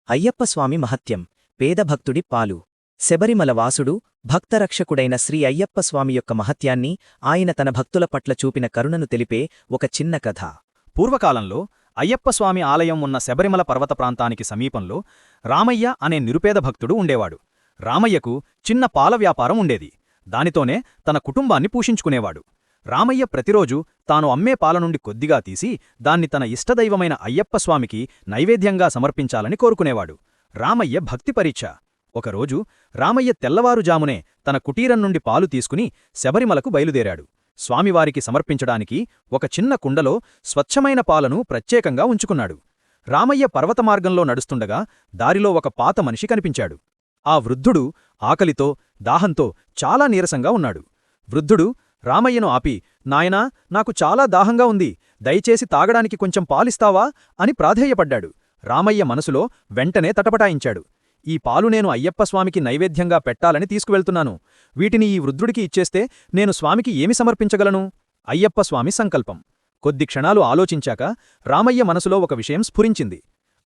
అయ్యప్పస్వామి మహత్యం పేదభక్తుడి పాలు శబరిమల వాసుడు భక్తరక్షకుడైన శ్రీ అయ్యప్పస్వామి యొక్క మహత్యాన్ని ఆయన తన భక్తుల పట్ల చూపిన కరుణను తెలిపే ఒక చిన్న కథ. పూర్వకాలంలో అయ్యప్పస్వామి ఆలయం ఉన్న శబరిమల పర్వత ప్రాంతానికి సమీపంలో రామయ్య అనే నిరుపేద భక్తుడు ఉండేవాడు. రామయ్యకు చిన్న పాల వ్యాపారం ఉండేది. దానితోనే తన కుటుంబాన్ని పోషించుకునేవాడు. రామయ్య ప్రతిరోజూ తాను అమ్మే పాల నుండి కొద్దిగా తీసి దాన్ని తన ఇష్టదైవమైన అయ్యప్పస్వామికి నైవేద్యంగా సమర్పించాలని కోరుకునేవాడు. రామయ్య భక్తి పరీక్ష. ఒకరోజు రామయ్య తెల్లవారుజామునే తన కుటీరం నుండి పాలు తీసుకుని శబరిమలకు బయలుదేరాడు. స్వామివారికి సమర్పించడానికి ఒక చిన్న కుండలో స్వచ్ఛమైన పాలను ప్రత్యేకంగా ఉంచుకున్నాడు. రామయ్య పర్వతమార్గంలో నడుస్తుండగా దారిలో ఒక పాత మనిషి కనిపించాడు. ఆ వృద్ధుడు ఆకలితో దాహంతో చాలా నీరసంగా ఉన్నాడు. వృద్ధుడు రామయ్యను ఆపి, నాయనా, నాకు చాలా దాహంగా ఉంది, దయచేసి తాగడానికి కొంచెం పాలిస్తావా అని ప్రాధేయపడ్డాడు. రామయ్య మనసులో వెంటనే తటపటాయించాడు. ఈ పాలు నేను అయ్యప్పస్వామికి నైవేద్యంగా పెట్టాలని తీసుకువెళ్తున్నాను. వీటిని ఈ వృద్ధుడికి ఇచ్చేస్తే నేను స్వామికి ఏమి సమర్పించగలను? అయ్యప్పస్వామి సంకల్పం. కొద్ది క్షణాలు ఆలోచించాక రామయ్య మనసులో ఒక విషయం స్ఫురించింది.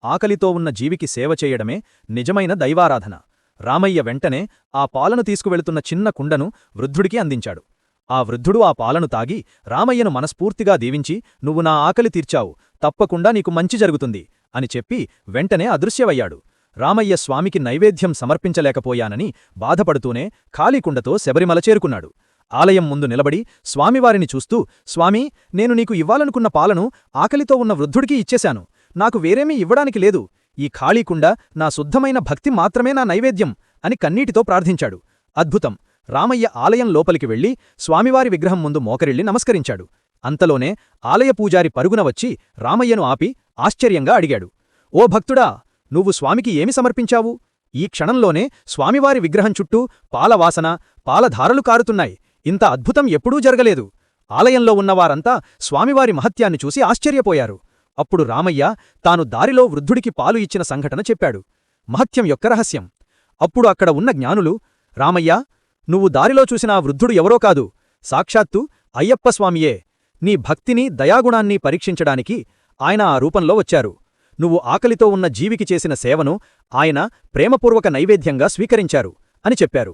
ఆకలితో ఉన్న జీవికి సేవ చేయడమే నిజమైన దైవారాధన. రామయ్య వెంటనే ఆ పాలను తీసుకువెళుతున్న చిన్న కుండను వృద్ధుడికి అందించాడు. ఆ వృద్ధుడు ఆ పాలను తాగి రామయ్యను మనస్ఫూర్తిగా దీవించి, నువ్వు నా ఆకలి తీర్చావు, తప్పకుండా నీకు మంచి జరుగుతుంది అని చెప్పి వెంటనే అదృశ్యమయ్యాడు. రామయ్య స్వామికి నైవేద్యం సమర్పించలేకపోయానని బాధపడుతూనే ఖాళీకుండతో శబరిమల చేరుకున్నాడు. ఆలయం ముందు నిలబడి స్వామివారిని చూస్తూ, స్వామీ, నేను నీకు ఇవ్వాలనుకున్న పాలను ఆకలితో ఉన్న వృద్ధుడికి ఇచ్చేశాను. నాకు వేరేమీ ఇవ్వడానికి లేదు. ఈ ఖాళీకుండ నా శుద్ధమైన భక్తి మాత్రమే నా నైవేద్యం అని కన్నీటితో ప్రార్థించాడు. అద్భుతం! రామయ్య ఆలయం లోపలికి వెళ్లి స్వామివారి విగ్రహం ముందు మోకరిల్లి నమస్కరించాడు. అంతలోనే ఆలయ పూజారి పరుగున వచ్చి రామయ్యను ఆపి ఆశ్చర్యంగా అడిగాడు, ఓ భక్తుడా, నువ్వు స్వామికి ఏమి సమర్పించావు? ఈ క్షణంలోనే స్వామివారి విగ్రహం చుట్టూ పాలవాసన, పాలధారలు కారుతున్నాయి. ఇంత అద్భుతం ఎప్పుడూ జరగలేదు. ఆలయంలో ఉన్నవారంతా స్వామివారి మహత్యాన్ని చూసి ఆశ్చర్యపోయారు. అప్పుడు రామయ్య తాను దారిలో వృద్ధుడికి పాలు ఇచ్చిన సంఘటన చెప్పాడు. మహత్యం యొక్క రహస్యం. అప్పుడు అక్కడ ఉన్న జ్ఞానులు, రామయ్యా, నువ్వు దారిలో చూసిన ఆ వృద్ధుడు ఎవరో కాదు, సాక్షాత్తు అయ్యప్పస్వామియే. నీ భక్తిని, దయాగుణాన్ని పరీక్షించడానికి ఆయన ఆ రూపంలో వచ్చారు. నువ్వు ఆకలితో ఉన్న జీవికి చేసిన సేవను ఆయన ప్రేమపూర్వక నైవేద్యంగా స్వీకరించారు అని చెప్పారు.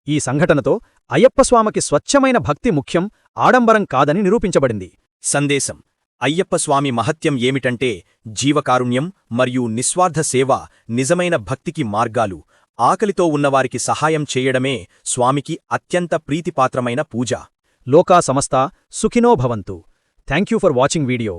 ఈ సంఘటనతో అయ్యప్పస్వామికి స్వచ్ఛమైన భక్తి ముఖ్యం, ఆడంబరం కాదని నిరూపించబడింది. సందేశం: అయ్యప్పస్వామి మహత్యం ఏమిటంటే జీవకారుణ్యం మరియు నిస్వార్థ సేవ నిజమైన భక్తికి మార్గాలు. ఆకలితో ఉన్నవారికి సహాయం చేయడమే స్వామికి అత్యంత ప్రీతిపాత్రమైన పూజ. లోకా సమస్తా సుఖినో భవంతు. Thank you for watching video.